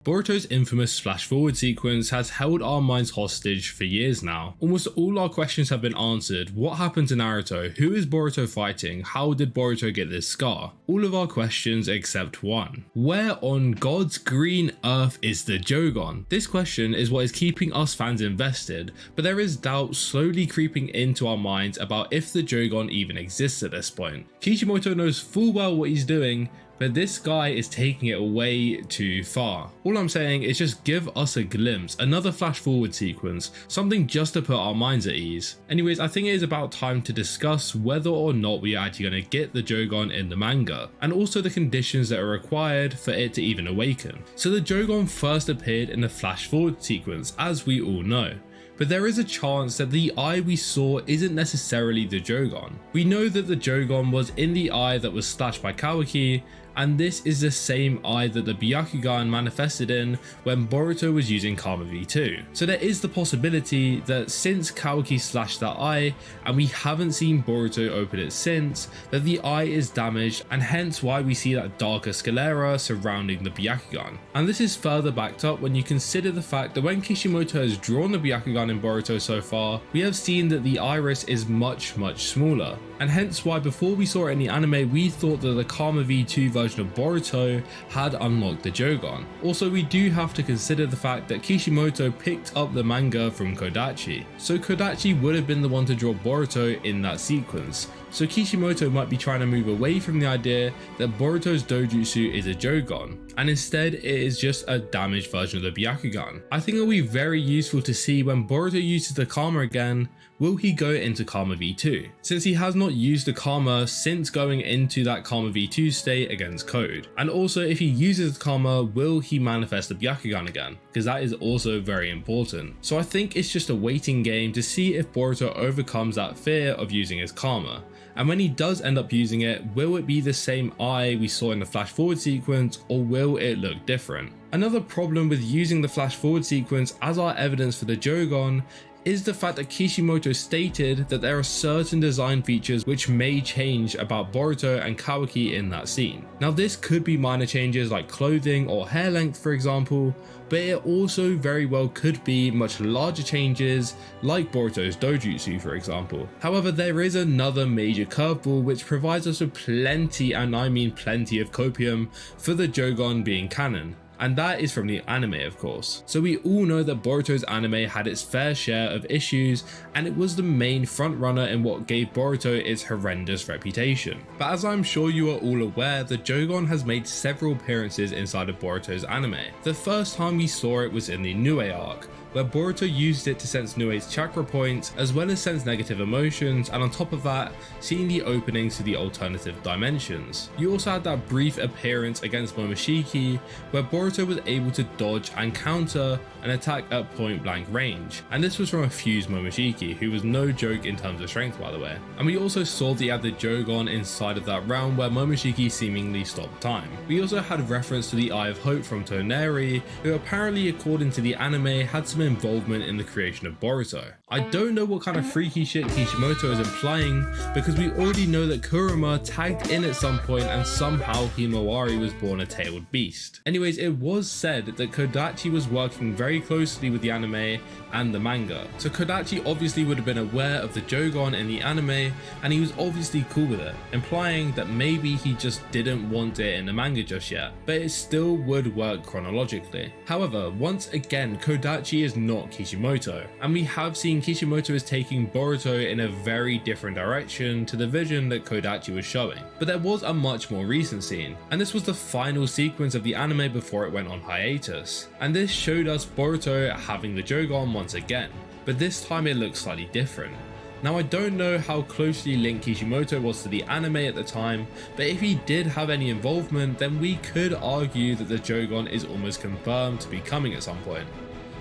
Boruto's infamous flash forward sequence has held our minds hostage for years now. Almost all our questions have been answered. What happened to Naruto? Who is Boruto fighting? How did Boruto get this scar? All of our questions except one. Where on God's green earth is the Jougan? This question is what is keeping us fans invested, but there is doubt slowly creeping into our minds about if the Jougan even exists at this point. Kishimoto knows full well what he's doing, but this guy is taking it way too far. All I'm saying is just give us a glimpse, another flash forward sequence, something just to put our minds at ease. Anyways, I think it is about time to discuss whether or not we are actually going to get the Jougan in the manga, and also the conditions that are required for it to even awaken. So the Jougan first appeared in the flash forward sequence, as we all know. But there is a chance that the eye we saw isn't necessarily the Jougan. We know that the Jougan was in the eye that was slashed by Kawaki, and this is the same eye that the Byakugan manifested in when Boruto was using Karma V2. So there is the possibility that since Kawaki slashed that eye, and we haven't seen Boruto open it since, that the eye is damaged, and hence why we see that darker sclera surrounding the Byakugan. And this is further backed up when you consider the fact that when Kishimoto has drawn the Byakugan in Boruto so far, we have seen that the iris is much smaller. And hence why before we saw it in the anime, we thought that the Karma V2 version of Boruto had unlocked the Jougan. Also, we do have to consider the fact that Kishimoto picked up the manga from Kodachi. So Kodachi would have been the one to draw Boruto in that sequence. So Kishimoto might be trying to move away from the idea that Boruto's dojutsu is a Jougan, and instead it is just a damaged version of the Byakugan. I think it will be very useful to see when Boruto uses the Karma again, will he go into Karma V2? Since he has not used the Karma since going into that Karma V2 state against Code. And also if he uses the Karma, will he manifest the Byakugan again? Because that is also very important. So I think it's just a waiting game to see if Boruto overcomes that fear of using his Karma. And when he does end up using it, will it be the same eye we saw in the flash forward sequence, or will it look different? Another problem with using the flash forward sequence as our evidence for the Jougan is the fact that Kishimoto stated that there are certain design features which may change about Boruto and Kawaki in that scene. Now this could be minor changes like clothing or hair length for example, but it also very well could be much larger changes like Boruto's dojutsu for example. However, there is another major curveball which provides us with plenty, and I mean plenty, of copium for the Jougan being canon. And that is from the anime of course. So we all know that Boruto's anime had its fair share of issues, and it was the main frontrunner in what gave Boruto its horrendous reputation. But as I'm sure you are all aware, the Jougan has made several appearances inside of Boruto's anime. The first time we saw it was in the Nue arc, where Boruto used it to sense Nue's chakra points as well as sense negative emotions, and on top of that, seeing the openings to the alternative dimensions. You also had that brief appearance against Momoshiki where Boruto was able to dodge and counter an attack at point blank range, and this was from a fused Momoshiki who was no joke in terms of strength by the way. And we also saw the other Jougan inside of that realm where Momoshiki seemingly stopped time. We also had reference to the Eye of Hope from Toneri, who apparently according to the anime had some involvement in the creation of Boruto. I don't know what kind of freaky shit Kishimoto is implying, because we already know that Kurama tagged in at some point and somehow Himawari was born a tailed beast. Anyways, it was said that Kodachi was working very closely with the anime and the manga, so Kodachi obviously would have been aware of the Jougan in the anime, and he was obviously cool with it, implying that maybe he just didn't want it in the manga just yet, but it still would work chronologically. However, once again, Kodachi is not Kishimoto, and we have seen Kishimoto is taking Boruto in a very different direction to the vision that Kodachi was showing. But there was a much more recent scene, and this was the final sequence of the anime before it went on hiatus, and this showed us Boruto having the Jougan once again, but this time it looks slightly different. Now I don't know how closely linked Kishimoto was to the anime at the time, but if he did have any involvement, then we could argue that the Jougan is almost confirmed to be coming at some point.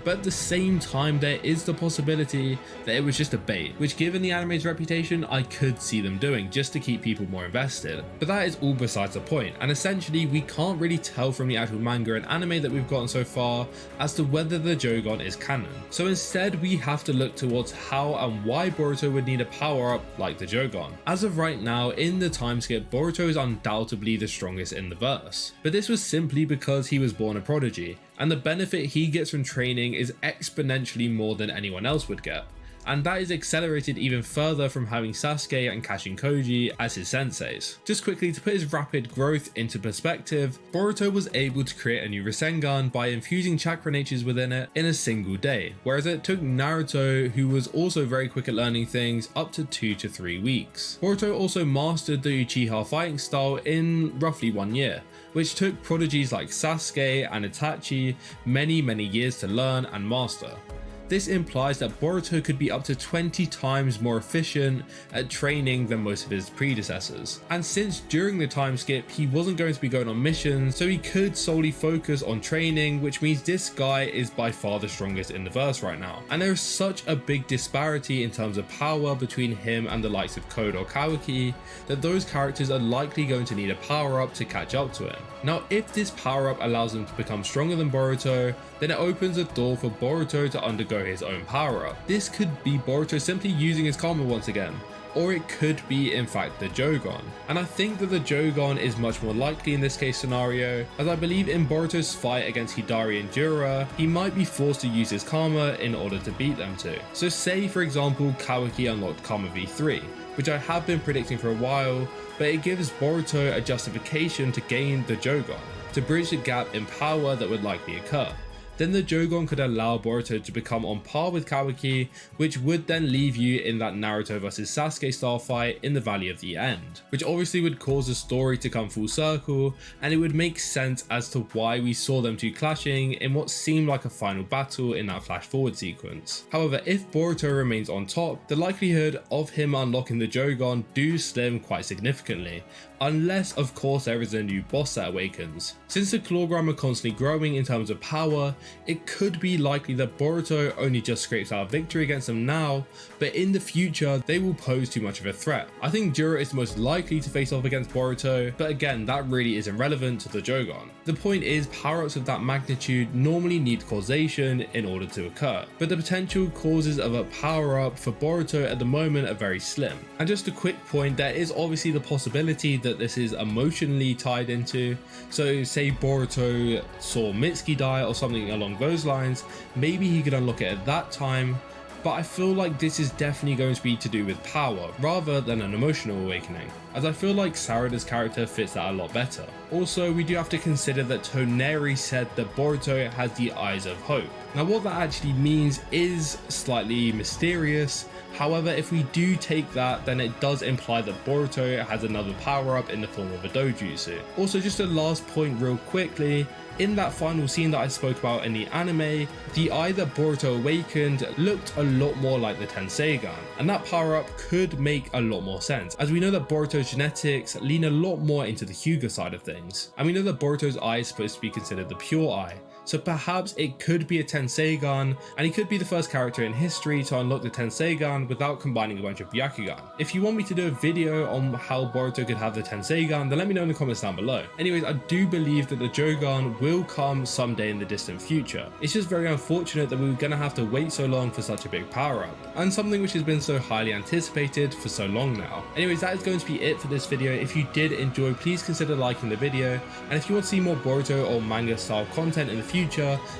But at the same time, there is the possibility that it was just a bait, which given the anime's reputation, I could see them doing just to keep people more invested. But that is all besides the point, and essentially we can't really tell from the actual manga and anime that we've gotten so far as to whether the Jougan is canon. So instead we have to look towards how and why Boruto would need a power up like the Jougan. As of right now, in the time skip, Boruto is undoubtedly the strongest in the verse, but this was simply because he was born a prodigy, and the benefit he gets from training is exponentially more than anyone else would get. And that is accelerated even further from having Sasuke and Kashin as his senseis. Just quickly, to put his rapid growth into perspective, Boruto was able to create a new Rasengan by infusing chakra natures within it in a single day, whereas it took Naruto, who was also very quick at learning things, up to 2 to 3 weeks. Boruto also mastered the Uchiha fighting style in roughly 1 year, which took prodigies like Sasuke and Itachi many years to learn and master. This implies that Boruto could be up to 20 times more efficient at training than most of his predecessors. And since during the time skip he wasn't going to be going on missions, so he could solely focus on training, which means this guy is by far the strongest in the verse right now. And there is such a big disparity in terms of power between him and the likes of Code or Kawaki that those characters are likely going to need a power up to catch up to him. Now, if this power up allows him to become stronger than Boruto, then it opens a door for Boruto to undergo his own power up. This could be Boruto simply using his karma once again, or it could be in fact the Jougan. And I think that the Jougan is much more likely in this case scenario, as I believe in Boruto's fight against Hidari and Jiraiya, he might be forced to use his karma in order to beat them two. So say for example Kawaki unlocked Karma V3, which I have been predicting for a while, but it gives Boruto a justification to gain the Jougan, to bridge the gap in power that would likely occur. Then the Jougan could allow Boruto to become on par with Kawaki, which would then leave you in that Naruto vs Sasuke style fight in the Valley of the End, which obviously would cause the story to come full circle, and it would make sense as to why we saw them two clashing in what seemed like a final battle in that flash forward sequence. However, if Boruto remains on top, the likelihood of him unlocking the Jougan do slim quite significantly, unless of course there is a new boss that awakens. Since the Clawgram are constantly growing in terms of power, it could be likely that Boruto only just scrapes out a victory against them now, but in the future they will pose too much of a threat. I think Jiraiya is most likely to face off against Boruto, but again that really isn't relevant to the Jougan. The point is, power-ups of that magnitude normally need causation in order to occur, but the potential causes of a power-up for Boruto at the moment are very slim. And just a quick point, there is obviously the possibility that this is emotionally tied into, so say Boruto saw Mitsuki die or something along those lines, maybe he could unlock it at that time, but I feel like this is definitely going to be to do with power rather than an emotional awakening, as I feel like Sarada's character fits that a lot better. Also, we do have to consider that Toneri said that Boruto has the eyes of hope. Now what that actually means is slightly mysterious. However, if we do take that, then it does imply that Boruto has another power up in the form of a dojutsu. Also, just a last point real quickly, in that final scene that I spoke about in the anime, the eye that Boruto awakened looked a lot more like the Tenseigan, and that power up could make a lot more sense, as we know that Boruto's genetics lean a lot more into the Hyuga side of things, and we know that Boruto's eye is supposed to be considered the pure eye. So perhaps it could be a Tenseigan, and he could be the first character in history to unlock the Tenseigan without combining a bunch of Byakugan. If you want me to do a video on how Boruto could have the Tenseigan, then let me know in the comments down below. Anyways, I do believe that the Jougan will come someday in the distant future. It's just very unfortunate that we were going to have to wait so long for such a big power up, and something which has been so highly anticipated for so long now. Anyways, that is going to be it for this video. If you did enjoy, please consider liking the video, and if you want to see more Boruto or manga style content in the future,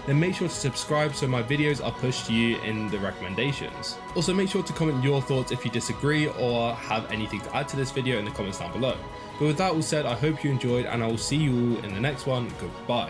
then make sure to subscribe so my videos are pushed to you in the recommendations. Also, make sure to comment your thoughts if you disagree or have anything to add to this video in the comments down below. But with that all said, I hope you enjoyed, and I will see you all in the next one. Goodbye.